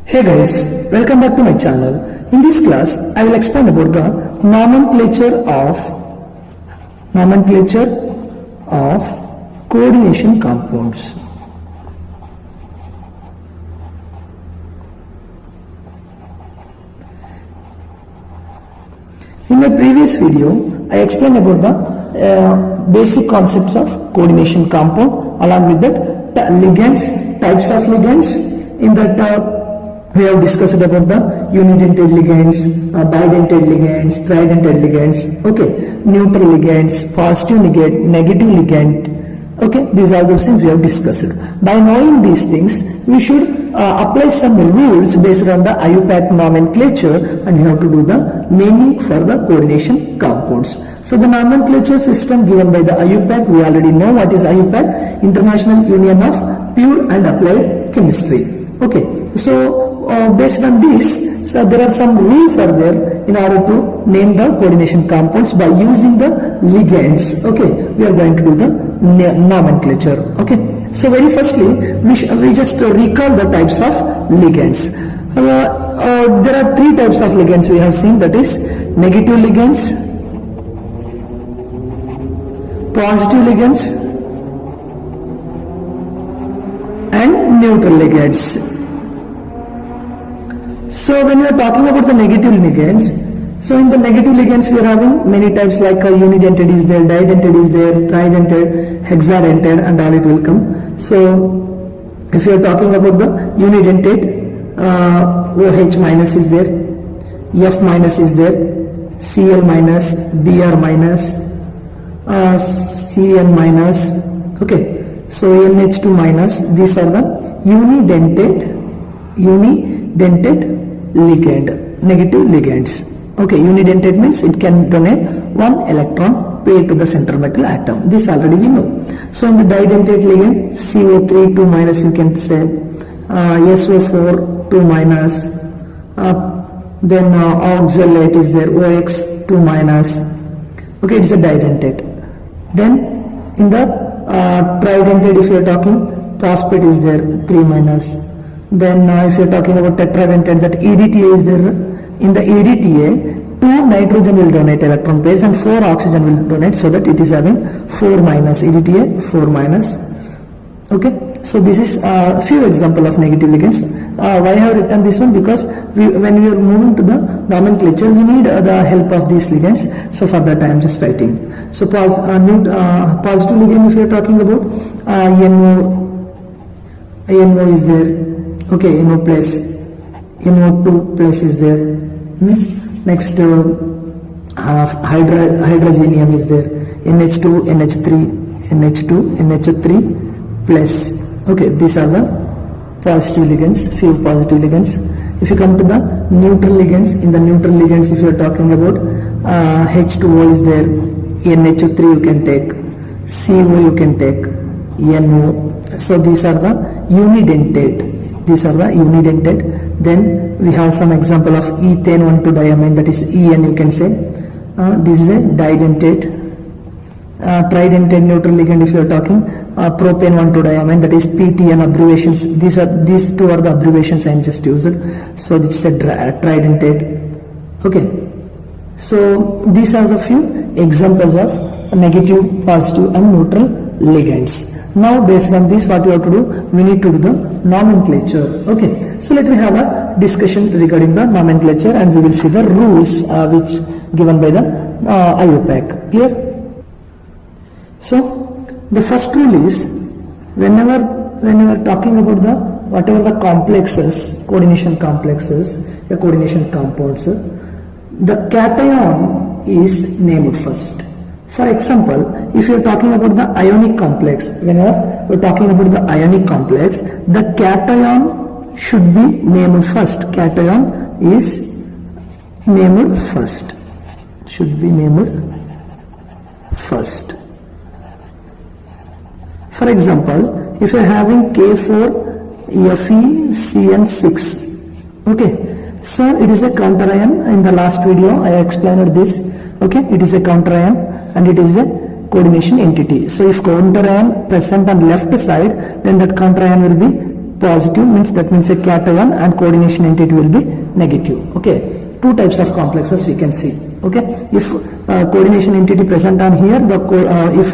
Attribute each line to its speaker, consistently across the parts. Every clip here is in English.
Speaker 1: Hey guys, welcome back to my channel. In this class, I will explain about the nomenclature of coordination compounds. In my previous video, I explained about the basic concepts of coordination compound, along with that ligands, types of ligands. In that we have discussed about the unidentate ligands, bidentate ligands, tridentate ligands, okay, neutral ligands, positive ligand, negative ligand, okay, these are the things we have discussed. By knowing these things, we should apply some rules based on the IUPAC nomenclature, and we have to do the naming for the coordination compounds. So the nomenclature system given by the IUPAC, we already know what is IUPAC, International Union of Pure and Applied Chemistry. Okay, so based on this, so there are some rules are there in order to name the coordination compounds by using the ligands. Okay, we are going to do the nomenclature. Okay, so very firstly, we just recall the types of ligands. There are three types of ligands we have seen, that is negative ligands, positive ligands, and neutral ligands. So when we are talking about the negative ligands, so in the negative ligands we are having many types, like unidentate is there, didentate is there, tridentate, hexadentate, and all it will come. So if you are talking about the unidentate, OH minus is there, F minus is there, Cl minus, Br minus, Cn minus, okay, so NH2 minus, these are the unidentate ligand, negative ligands. Okay, unidentate means it can donate one electron paired to the central metal atom. This already we know. So in the didentate ligand, CO3 2 minus, you can say SO4 2 minus, then oxalate is there, OX 2 minus. Okay, it is a didentate. Then in the tridentate, if you are talking, phosphate is there, 3 minus. Then if you are talking about tetradentate, that EDTA is there. In the EDTA, 2 nitrogen will donate electron pairs and 4 oxygen will donate, so that it is having 4 minus, EDTA 4 minus. Okay, so this is a few example of negative ligands. Why I have written this one? Because when we are moving to the nomenclature, we need the help of these ligands. So for that I am just writing. So positive ligand, if you are talking about, NO is there. Okay, NO plus, NO2 plus is there. Next, hydrazinium is there. NH2, NH3, NH2, NH3 plus. Okay, these are the positive ligands, few positive ligands. If you come to the neutral ligands, in the neutral ligands, if you are talking about H2O is there, NH3 you can take, CO you can take, NO. So these are the unidentate. These are the unidentate. Then we have some example of ethane 1,2-diamine, that is EN you can say. This is a didentate. Tridentate neutral ligand, if you are talking, propane 1,2-diamine, that is PTN abbreviations. These two are the abbreviations I am just used. So this is a tridentate. Okay. So these are the few examples of negative, positive, and neutral ligands. Now based on this, what we have to do, we need to do the nomenclature. Okay, so let me have a discussion regarding the nomenclature, and we will see the rules which given by the IUPAC. Clear? So the first rule is, whenever you are talking about the whatever the complexes, coordination complexes, the coordination compounds, the cation is named first. For example, if you are talking about the ionic complex, whenever we are talking about the ionic complex, the cation should be named first. Cation is named first. Should be named first. For example, if you are having K4FeCN6, okay, so it is a counter ion. In the last video I explained this. Okay, it is a counter ion and it is a coordination entity. So if counter ion present on left side, then that counter ion will be positive, means that means a cation, and coordination entity will be negative. Okay, two types of complexes we can see. Okay, if coordination entity present on here, if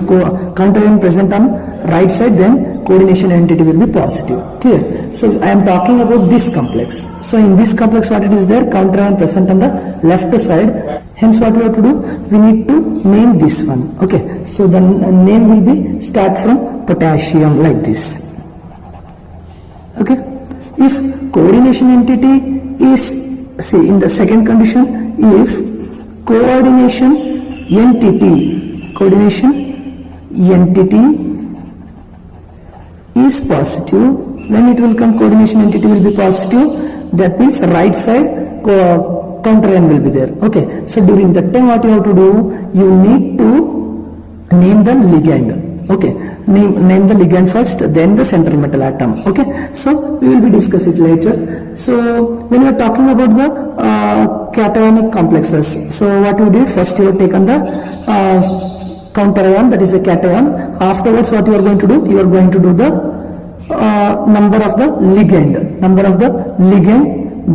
Speaker 1: counter present on right side, then coordination entity will be positive. Clear? So I am talking about this complex. So in this complex, what it is there, counter present on the left side. Hence what we have to do, we need to name this one. Okay, so the name will be start from potassium like this. Okay, if coordination entity is, see, in the second condition, if coordination entity is positive, when it will come, coordination entity will be positive, that means right side counter n will be there. Okay, so during that time what you have to do, you need to name the ligand. Okay, name the ligand first, then the central metal atom. Okay, so we will be discuss it later. So when we are talking about the cationic complexes, so what you did, first you have taken the counter ion, that is a cation. Afterwards what you are going to do, you are going to do the number of the ligand,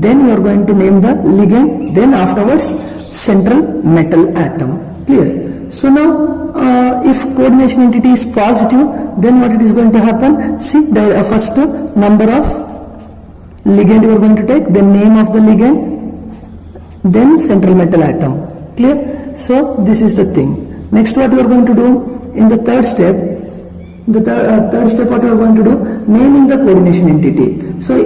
Speaker 1: then you are going to name the ligand, then afterwards central metal atom. Clear? So now if coordination entity is positive, then what it is going to happen, see, the first number of ligand you are going to take, then name of the ligand, then central metal atom. Clear? So this is the thing. Next what you are going to do in the third step, what you are going to do, naming the coordination entity. So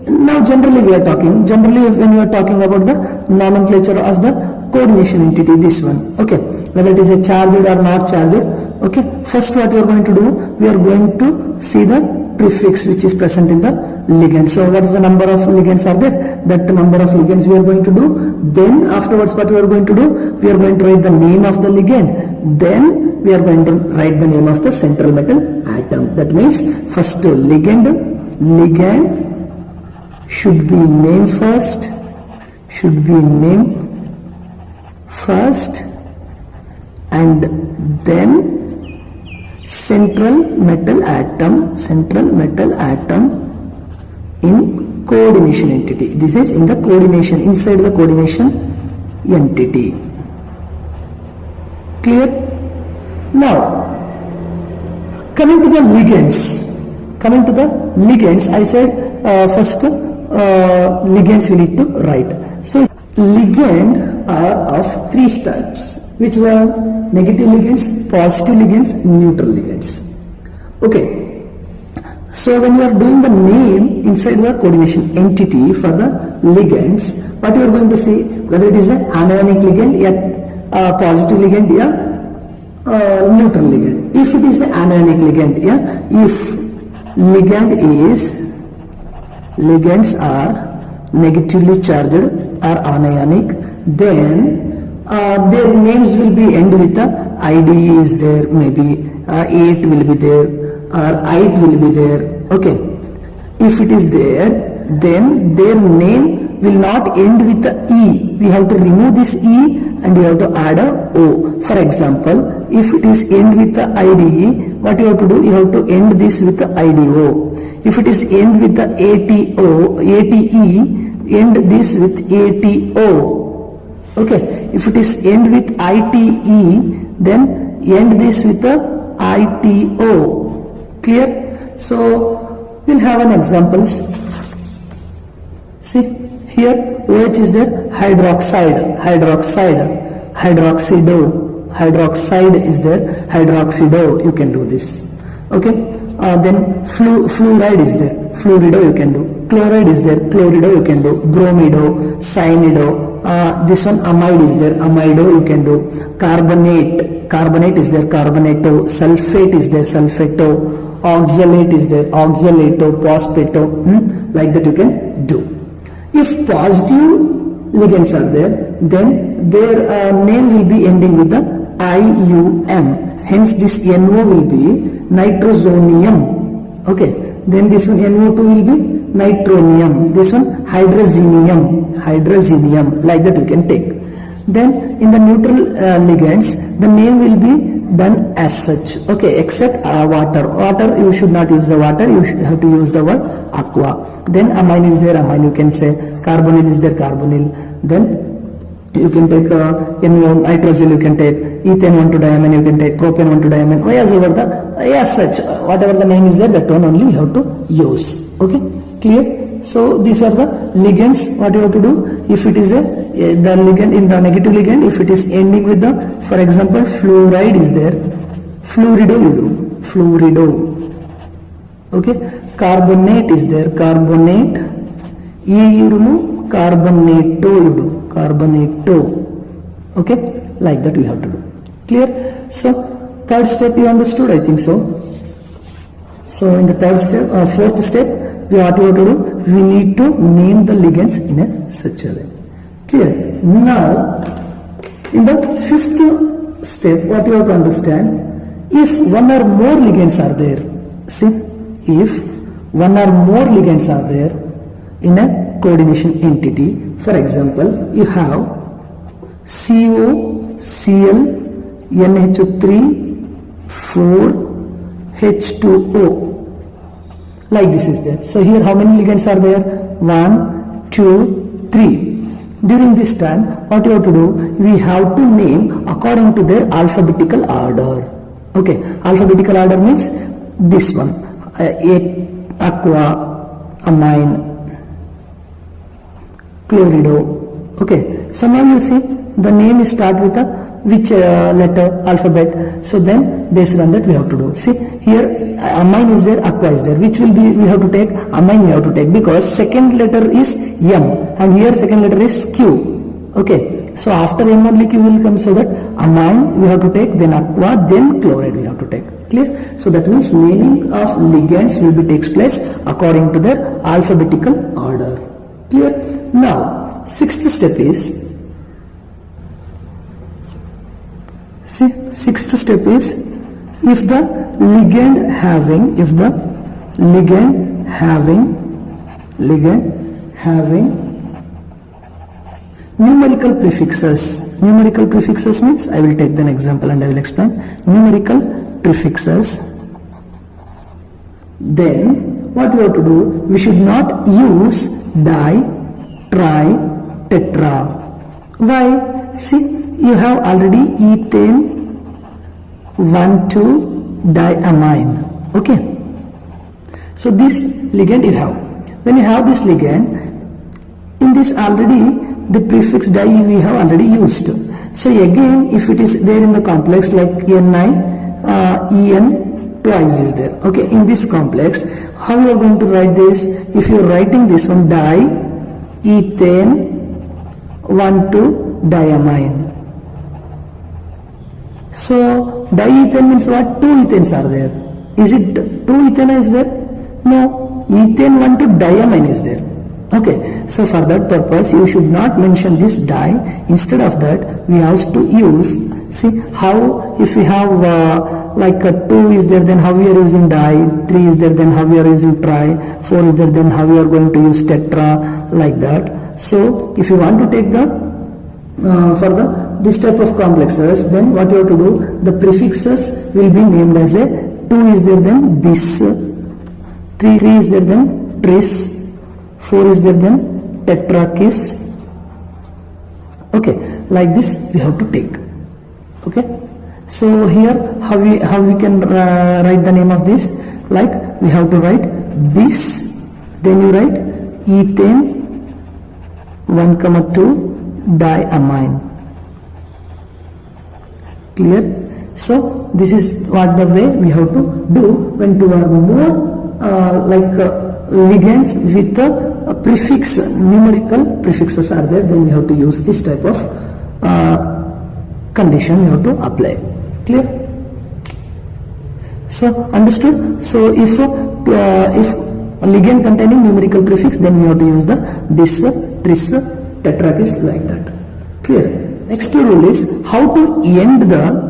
Speaker 1: now generally we are talking, when you are talking about the nomenclature of the coordination entity, this one. Okay, whether it is a charged or not charged. Okay, first what we are going to do, we are going to see the prefix which is present in the ligand. So what is the number of ligands are there, that number of ligands we are going to do. Then afterwards what we are going to do, we are going to write the name of the ligand, then we are going to write the name of the central metal atom. That means first ligand should be named first, and then central metal atom in coordination entity. This is in the coordination, inside the coordination entity. Clear? Now coming to the ligands, I said first ligands we need to write. So ligand are of three types, which were negative ligands, positive ligands, neutral ligands. Okay, so when you are doing the name inside the coordination entity for the ligands, what you are going to see, whether it is an anionic ligand, or positive ligand, or neutral ligand. If it is the anionic ligand, if ligands are negatively charged or anionic, then their names will be end with the ID is there, maybe 8 will be there, or 8 will be there. Okay, if it is there, then their name will not end with the E. We have to remove this E and you have to add a O. For example, if it is end with the IDE, what you have to do, you have to end this with the IDO. If it is end with the ATE, end this with ATO. Okay, if it is end with ITE, then end this with the ITO. Clear? So we'll have an examples. See here, OH is there, hydroxide is there, hydroxido, you can do this. Okay, then fluoride is there, fluorido you can do, chloride is there, chlorido you can do, bromido, cyanido, this one amide is there, amido you can do, carbonate is there, carbonato, sulfate is there, sulfato, oxalate is there, oxalato, phosphato, like that you can do. If positive ligands are there, then their name will be ending with the IUM. Hence this NO will be nitrosonium. Okay, then this one NO2 will be nitronium. This one hydrazinium, like that you can take. then in the neutral ligands the name will be done as such, okay, except water you should not use the water, you should have to use the word aqua. Then amine is there, amine you can say, carbonyl is there, carbonyl, then you can take N1 nitrosyl, you can take ethane 1,2-diamine, you can take propane 1,2-diamine, as over the as such whatever the name is there, that one only you have to use. Okay, clear? So these are the ligands. What you have to do, if it is the ligand in the negative ligand, if it is ending with the, for example, fluoride is there, fluorido you do, fluorido. Okay, carbonate is there, carbonate, you remove, carbonato you do, carbonato. Okay, like that we have to do. Clear? So third step you understood, I think so. So in the third step or fourth step, what we have to do, we need to name the ligands in a such a way. Clear? Now in the fifth step, what you have to understand, if one or more ligands are there, see, if one or more ligands are there in a coordination entity, for example, you have CO, Cl, NH3, 4, H2O, like this is there. So here how many ligands are there? 1, 2, 3. During this time, what you have to do, we have to name according to their alphabetical order. Okay, alphabetical order means this one, aqua, amine, chlorido. Okay, so now you see the name is start with a which letter, alphabet. So then based on that we have to do. See here amine is there, aqua is there, which will be we have to take, amine we have to take, because second letter is M and here second letter is Q. Okay, so after M only Q will come, so that amine we have to take, then aqua, then chloride we have to take. Clear? So that means naming of ligands will be takes place according to their alphabetical order. Clear? Now sixth step is, see, sixth step is, if the ligand having numerical prefixes. Numerical prefixes means, I will take an example and I will explain. Numerical prefixes, then what we have to do, we should not use di, tri, tetra. Why? See, you have already ethane 1,2-diamine. Okay, so this ligand you have. When you have this ligand, in this already the prefix di we have already used. So again, if it is there in the complex like Ni, En twice is there. Okay, in this complex, how you are going to write this? If you are writing this one, di, ethane 1,2-diamine. So diethane means what? 2 ethanes are there. Is it 2 ethane is there? No, ethane 1,2-diamine is there. Okay, so for that purpose you should not mention this di. Instead of that we have to use, see how, if we have like 2 is there, then how we are using di, 3 is there, then how we are using tri, 4 is there, then how we are going to use tetra, like that. So if you want to take the for this type of complexes, then what you have to do, the prefixes will be named as a 2 is there, then bis, 3 is there, then tris, 4 is there, then tetrakis. Okay, like this we have to take. Okay, so here how we can write the name of this, like we have to write bis, then you write ethane 1,2-diamine. Clear? So this is what the way we have to do when two or more ligands with the prefix, numerical prefixes are there, then we have to use this type of condition we have to apply. Clear? So understood? So if a ligand containing numerical prefix, then we have to use the bis, tris, tetrakis, like that. Clear? Next rule is how to end the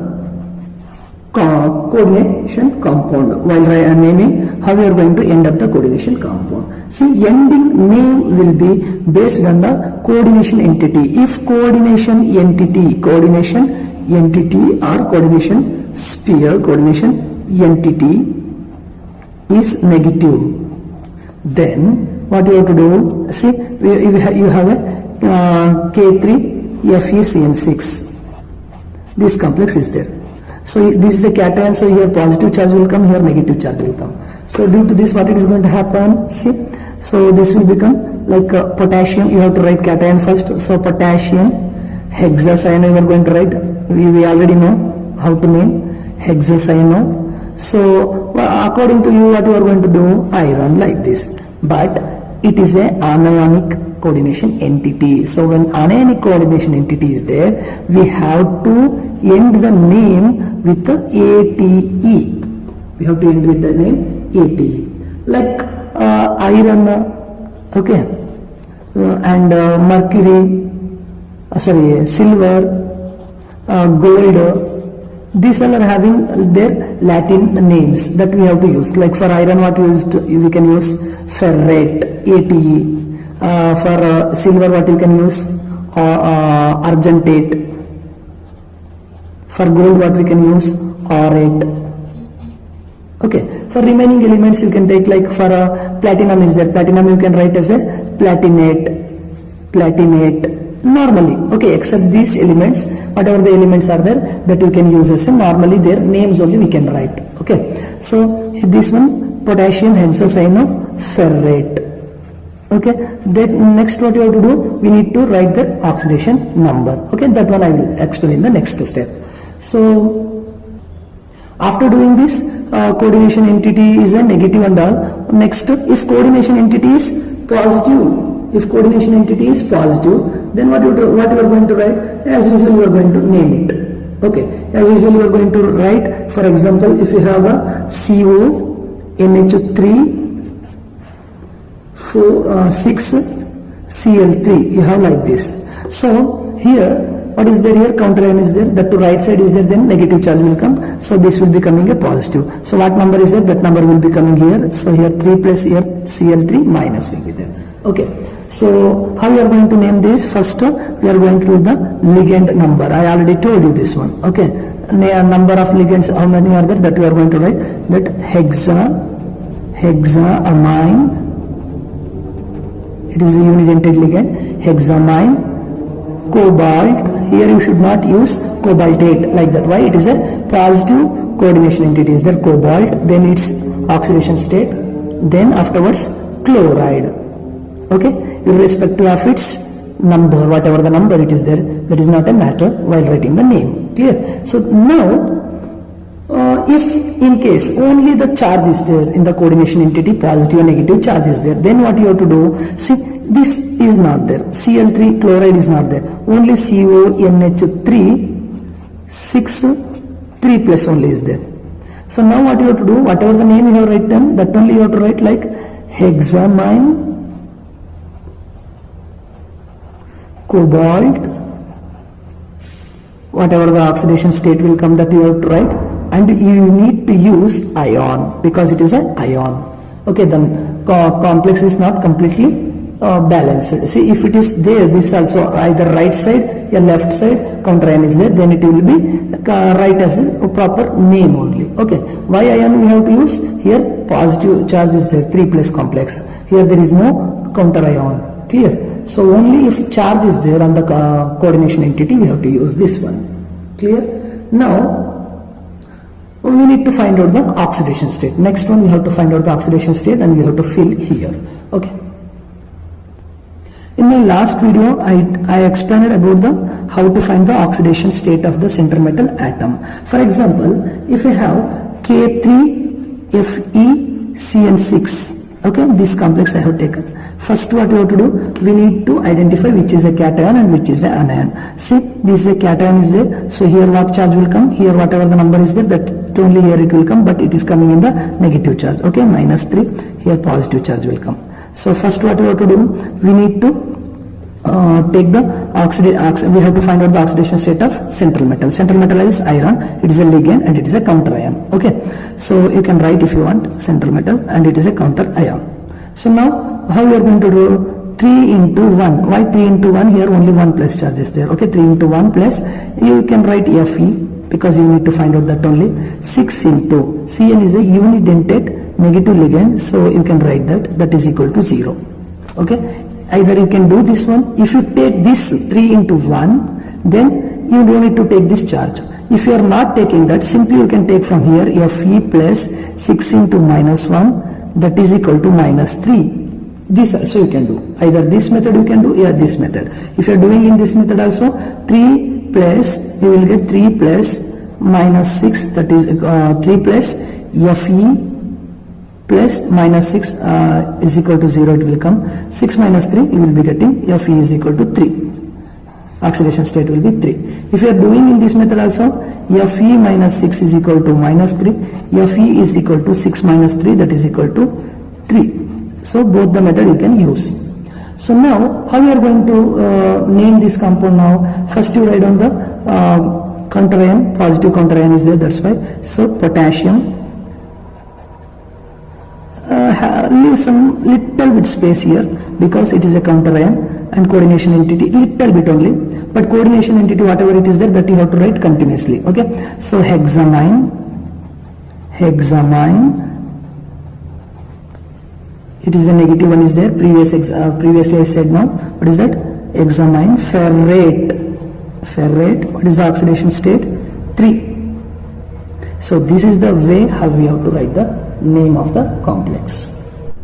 Speaker 1: coordination compound. While naming, how we are going to end up the coordination compound. See, ending name will be based on the coordination entity. If coordination entity or coordination sphere, coordination entity is negative, then what you have to do, see, you have a K3FeCN6. This complex is there. So this is a cation, so here positive charge will come, here negative charge will come. So due to this, what it is going to happen, see, so this will become like potassium. You have to write cation first. So potassium hexacyano you are going to write. We already know how to name hexacyano. So according to you, what you are going to do, iron like this. But it is a anionic coordination entity. So when anionic coordination entity is there, we have to end the name with the ATE. We have to end with the name ATE. Like iron, okay, and mercury, silver, gold. These all are having their Latin names that we have to use. Like for iron, what we can use ferrate, ATE. For silver, what you can use argentate. For gold, what we can use aurate. Okay, for remaining elements you can take, like for platinum is there, platinum you can write as a platinate normally. Okay, except these elements, whatever the elements are there, that you can use as a normally their names only we can write. Okay, so this one potassium hexacyanoferrate. Okay, then next what you have to do, we need to write the oxidation number. Okay, that one I will explain in the next step. So after doing this, coordination entity is a negative and all. Next, if coordination entity is positive, then what you are going to write? As usual, you are going to name it. Okay, as usual, you are going to write. For example, if you have a CO NH3 6Cl3, you have like this. So here, what is there here? Counter ion is there. That to right side is there. Then negative charge will come. So this will be coming a positive. So what number is there? That number will be coming here. So here 3 plus here Cl3 minus will be there. Okay. So how we are going to name this? First, we are going to do the ligand number. I already told you this one. Okay. Number of ligands, how many are there? That we are going to write. That hexamine. It is a unidentate ligand. Hexamine. Cobalt. Here you should not use cobaltate like that. Why? It is a positive coordination entity. Is there cobalt? Then its oxidation state. Then afterwards chloride. Okay, irrespective of its number, whatever the number it is there, that is not a matter while writing the name. Clear? So now, if in case only the charge is there in the coordination entity, positive and negative charge is there, then what you have to do? See, this is not there. Cl3 chloride is not there. Only CONH3 3 plus only is there. So now what you have to do? Whatever the name you have written, that only you have to write like hexamine, cobalt, whatever the oxidation state will come, that you have to write, and you need to use ion because it is an ion. Okay, then complex is not completely balanced. See, if it is there, this also either right side or left side counter ion is there, then it will be right as a proper name only. Okay, why ion we have to use? Here positive charge is there, 3 plus complex. Here there is no counter ion. Clear? So only if charge is there on the coordination entity, we have to use this one. Clear? Now we need to find out the oxidation state. Next one, we have to find out the oxidation state and we have to fill here. Okay. In my last video, I explained about how to find the oxidation state of the center metal atom. For example, if we have K3FeCN6, okay, this complex I have taken. First, what we have to do? We need to identify which is a cation and which is an anion. See, this is a cation is there. So here what charge will come? Here whatever the number is there, that only here it will come, but it is coming in the negative charge. Okay, -3. Here positive charge will come. So first what we have to do? We need to take the we have to find out the oxidation state of central metal. Central metal is iron, it is a ligand and it is a counter ion. Okay, so you can write if you want central metal and it is a counter ion. So now how we are going to do 3 into 1. Why 3 into 1? Here only 1 plus charge is there. Okay, 3 into 1 plus, you can write Fe because you need to find out that only. 6 into Cn is a unidentate negative ligand, so you can write that is equal to 0. Okay, either you can do this one. If you take this 3 into 1, then you don't need to take this charge. If you are not taking that, simply you can take from here Fe plus 6 into minus 1, that is equal to minus 3. This also you can do. Either this method you can do, or this method. If you are doing in this method also, 3 plus, you will get 3 plus minus 6, that is 3 plus Fe plus minus 6 is equal to 0, it will come. 6 minus 3, you will be getting Fe is equal to 3. Oxidation state will be 3. If you are doing in this method also, Fe minus 6 is equal to minus 3. Fe is equal to 6 minus 3, that is equal to 3. So both the method you can use. So now how you are going to name this compound now? First you write on the counter ion, positive counter ion is there, that's why. So potassium, leave some little bit space here because it is a counter ion and coordination entity little bit only, but coordination entity whatever it is there, that you have to write continuously. Okay, so hexamine, it is a negative one is there, previously I said. Now what is that? Hexamine. Ferrate, what is the oxidation state? 3. So this is the way how we have to write the name of the complex.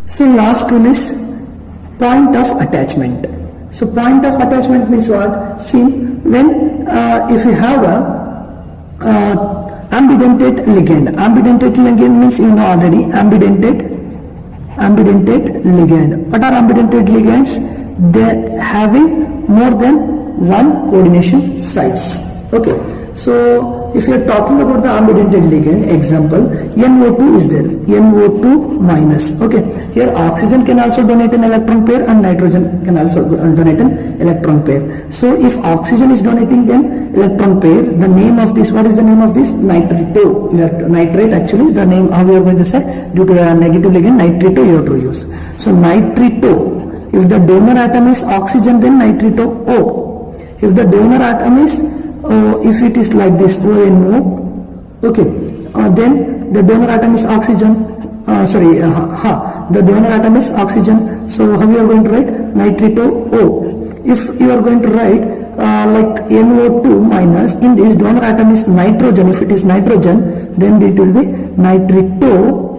Speaker 1: So last one is point of attachment. So point of attachment means what? See, when if you have a ambidentate ligand means you know already ambidentate ligand. What are ambidentate ligands? They having more than one coordination sites. Okay, so if you are talking about the ambidentate ligand, example NO2 is there, NO2 minus. Okay, here oxygen can also donate an electron pair and nitrogen can also donate an electron pair. So if oxygen is donating an electron pair, the name of this, what is the name of this? Nitrito. You have to nitrate, actually the name how we are going to say, due to the negative ligand nitrito you have to use. So nitrito, if the donor atom is oxygen, then nitrito O. If the donor atom is if it is like this ONO, okay, then the donor atom is oxygen, the donor atom is oxygen, so how you are going to write? Nitrito O. If you are going to write like NO2 minus, in this donor atom is nitrogen, if it is nitrogen, then it will be nitrito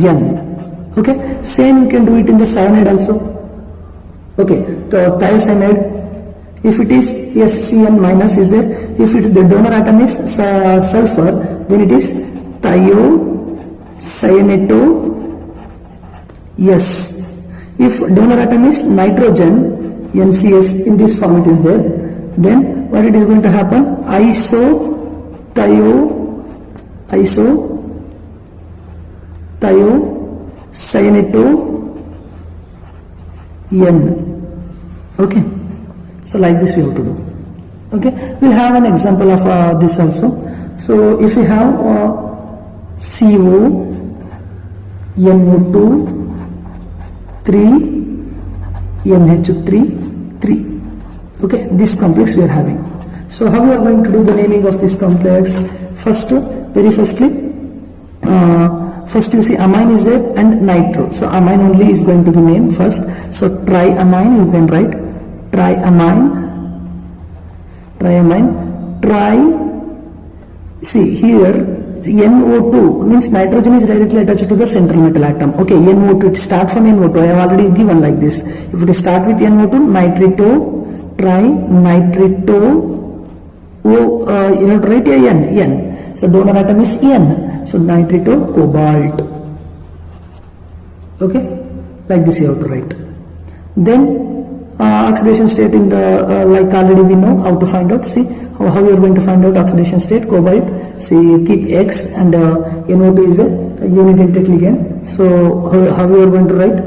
Speaker 1: N. Okay, same you can do it in the cyanide also. Okay, so thiocyanide, if it is SCN minus is there, if it, the donor atom is sulfur, then it is thiocyaneto S. If donor atom is nitrogen, NCS, in this form it is there, then what it is going to happen? Thiocyaneto N. Okay. So like this we have to do. Okay, we'll have an example of this also. So if you have CO, NO2, 3, NH3, 3. Okay, this complex we are having. So how we are going to do the naming of this complex? First you see amine is there and nitro. So amine only is going to be named first. So triamine you can write. Triamine. See here NO2 means nitrogen is directly attached to the central metal atom. Okay, NO2, it starts from NO2. I have already given like this. If it start with NO2, nitrito, you have to write N. So donor atom is N. So nitrito cobalt. Okay, like this you have to write. Then oxidation state in the like already we know how to find out. See how you are going to find out oxidation state. Cobalt, see keep X and NO2 is a unidentate ligand. So how you are going to write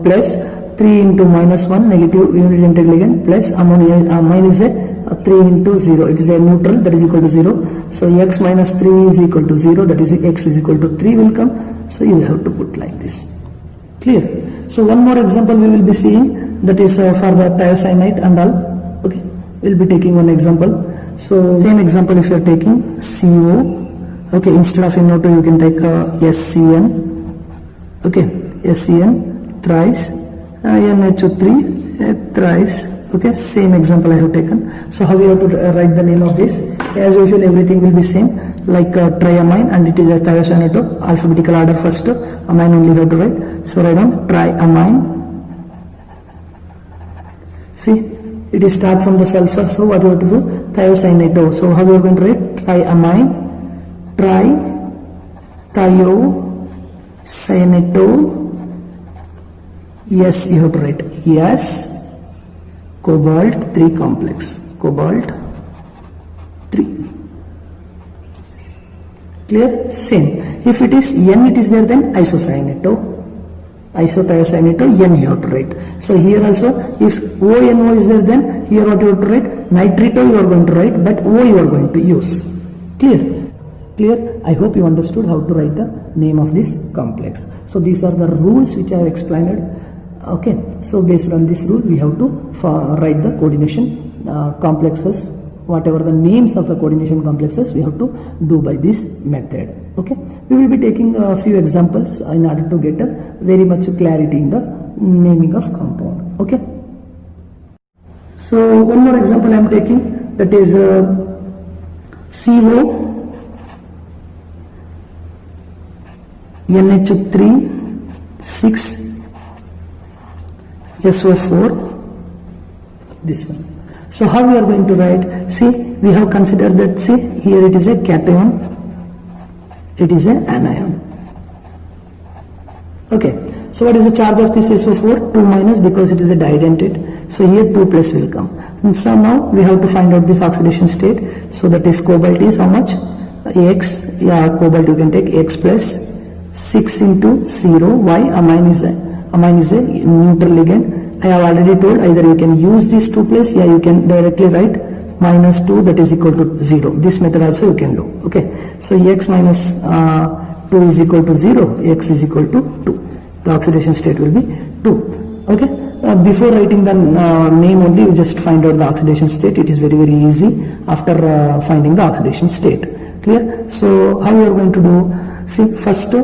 Speaker 1: plus 3 into minus 1 negative unit entered ligand plus ammonia mine is a 3 into 0, it is a neutral, that is equal to 0. So x minus 3 is equal to 0, that is x is equal to 3 will come. So you have to put like this. Clear? So one more example we will be seeing, that is for the thiocyanate and all. Okay, we'll be taking one example. So same example, if you are taking CO, okay, instead of NO2 you can take SCN, okay, SCN thrice, NHO3 thrice. Okay, same example I have taken. So how you have to write the name of this? As usual, everything will be same, like triamine, and it is a thiocyanate, alphabetical order first, amine only you have to write. So write down triamine. See, it is start from the sulfur, so what you have to do? Thiocyanate. So how you are going to write? Triamine, thiocyanate. Yes, you have to write. Yes. Cobalt 3 complex, cobalt 3. Clear? Same. If it is N, it is there, then isocyanate, isothiocyanate, N you have to write. So here also, if ONO is there, then here what you have to write? Nitrito you are going to write, but O you are going to use. Clear? Clear? I hope you understood how to write the name of this complex. So these are the rules which I have explained. Okay, so based on this rule we have to write the coordination complexes, whatever the names of the coordination complexes we have to do by this method. Okay, we will be taking a few examples in order to get very much clarity in the naming of compound. Okay, so one more example I am taking, that is CO NH3 6 SO4, this one. So how we are going to write? See, we have considered that, see, here it is a cation, it is an anion. Okay, so what is the charge of this SO4? 2 minus, because it is a didentate. So here 2 plus will come. And so now we have to find out this oxidation state. So that is cobalt is how much? X, cobalt you can take X plus 6 into 0. Why? Amine is a neutral ligand. I have already told, either you can use this 2 plus, you can directly write minus 2, that is equal to 0. This method also you can do. Okay, so X minus 2 is equal to 0, X is equal to 2. The oxidation state will be 2. Okay, before writing the name only, you just find out the oxidation state. It is very easy after finding the oxidation state. Clear? So how we are going to do? See, first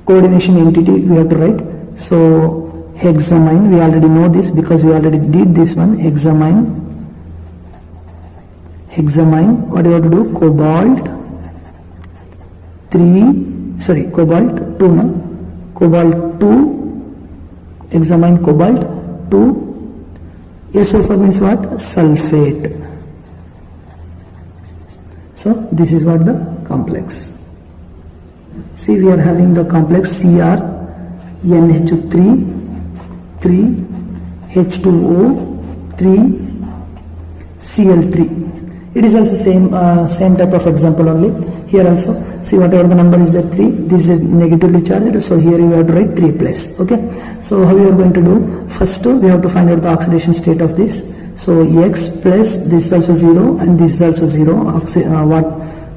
Speaker 1: coordination entity we have to write. So hexamine, we already know this because we already did this one. Hexamine, what do you have to do? Cobalt 2, no? Cobalt 2, hexamine cobalt 2, SO4 means what? Sulfate. So this is what the complex. See, we are having the complex Cr NH3 3 H2O 3 Cl3. It is also same type of example only. Here also, see, whatever the number is there 3, this is negatively charged, so here you have to write 3 plus. Okay, so how we are going to do? First we have to find out the oxidation state of this. So X plus, this is also 0 and this is also 0.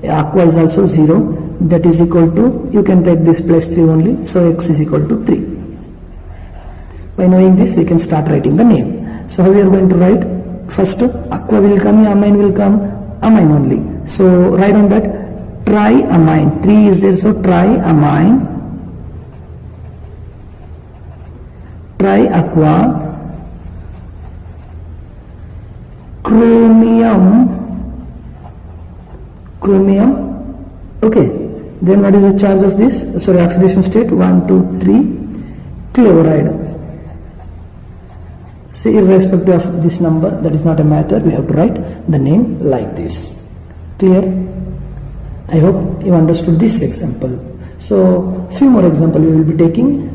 Speaker 1: Aqua is also 0, that is equal to, you can take this plus 3 only, so X is equal to 3. By knowing this, we can start writing the name. So how we are going to write? First aqua will come, amine will come, amine only. So write on that triamine, 3 is there, so triamine, triaqua, chromium. Okay, then what is the charge of this? Sorry, oxidation state 1, 2, 3, chloride. See, irrespective of this number, that is not a matter, we have to write the name like this. Clear? I hope you understood this example. So few more examples we will be taking.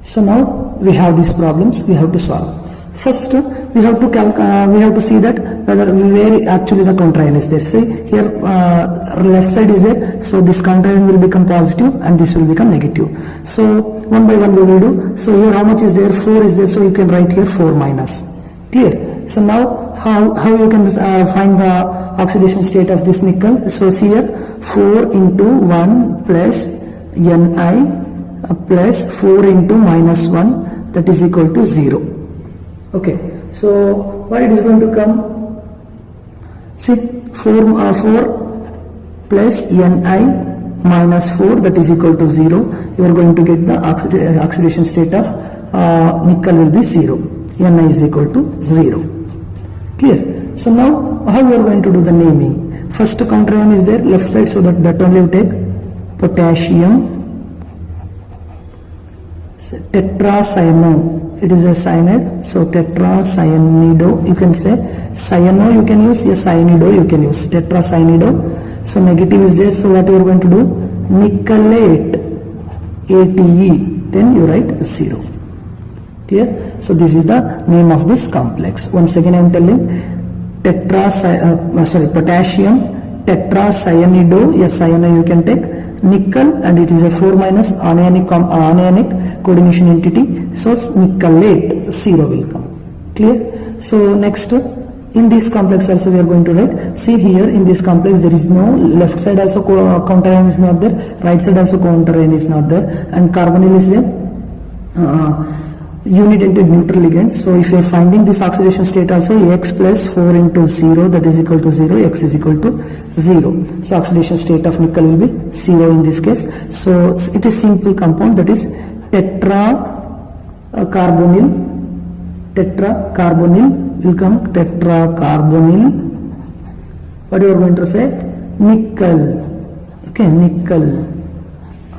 Speaker 1: So now we have these problems we have to solve. First we have to see that where actually the counter ion is there. See here, left side is there, so this counter ion will become positive and this will become negative. So one by one we will do. So here how much is there? 4 is there, so you can write here 4 minus. Clear? So now how you can find the oxidation state of this nickel? So see here, 4 into 1 plus Ni plus 4 into minus 1, that is equal to 0. Okay, so what it is going to come? See, 4 plus Ni minus 4, that is equal to 0. You are going to get the oxidation state of nickel will be 0. Ni is equal to 0. Clear? So now how we are going to do the naming? First counter ion is there left side, so that only we take potassium tetracyano. It is a cyanide, so tetracyanido. You can say cyano, you can use, yes, cyanido you can use, tetracyanido. So negative is there, so what you are going to do? Nickelate, ATE, then you write 0. Clear? So this is the name of this complex. Once again I am telling, potassium tetracyanido, yes, cyano you can take, nickel, and it is a 4 minus anionic coordination entity, so nickelate, 0 will come. Clear? So next, in this complex also we are going to write, see here in this complex there is no left side also counter ion is not there, right side also counter ion is not there, and carbonyl is there, unidentate neutral ligand. So if you are finding this oxidation state also, x plus 4 into 0, that is equal to 0, x is equal to 0. So oxidation state of nickel will be 0 in this case. So it is simple compound, that is tetracarbonyl will come, tetracarbonyl. What you are going to say? Nickel. Okay, nickel.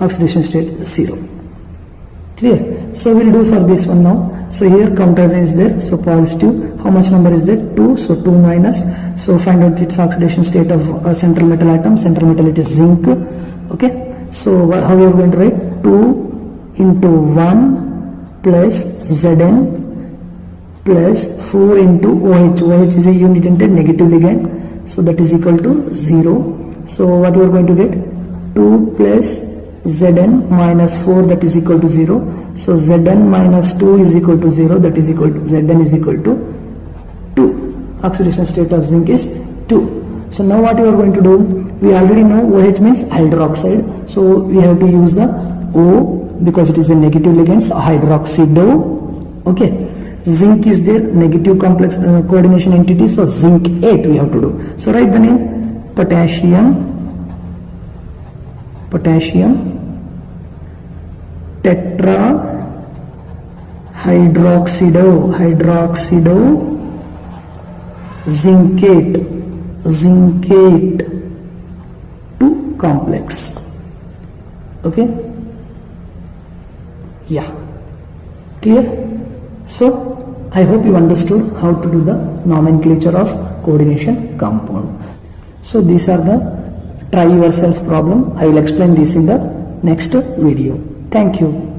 Speaker 1: Oxidation state 0. Clear? So we'll do for this one now. So here counter ion is there, so positive. How much number is there? 2, so 2 minus. So find out its oxidation state of a central metal atom. Central metal, it is zinc. Okay, so how we are going to write? 2 into 1 plus Zn plus 4 into OH. OH is a unidentate negative ligand, so that is equal to 0. So what you are going to get? 2 plus Zn minus 4, that is equal to 0. So Zn minus 2 is equal to 0, that is equal to Zn is equal to 2. Oxidation state of zinc is 2. So now what you are going to do? We already know OH means hydroxide, so we have to use the O because it is a negative ligand, so hydroxido. Okay, zinc is there, negative complex coordination entity, so zinc 8 we have to do. So write the name, potassium tetra hydroxido zincate 2 complex. Okay, yeah, clear? So I hope you understood how to do the nomenclature of coordination compound. So these are the try yourself problem. I will explain this in the next video. Thank you.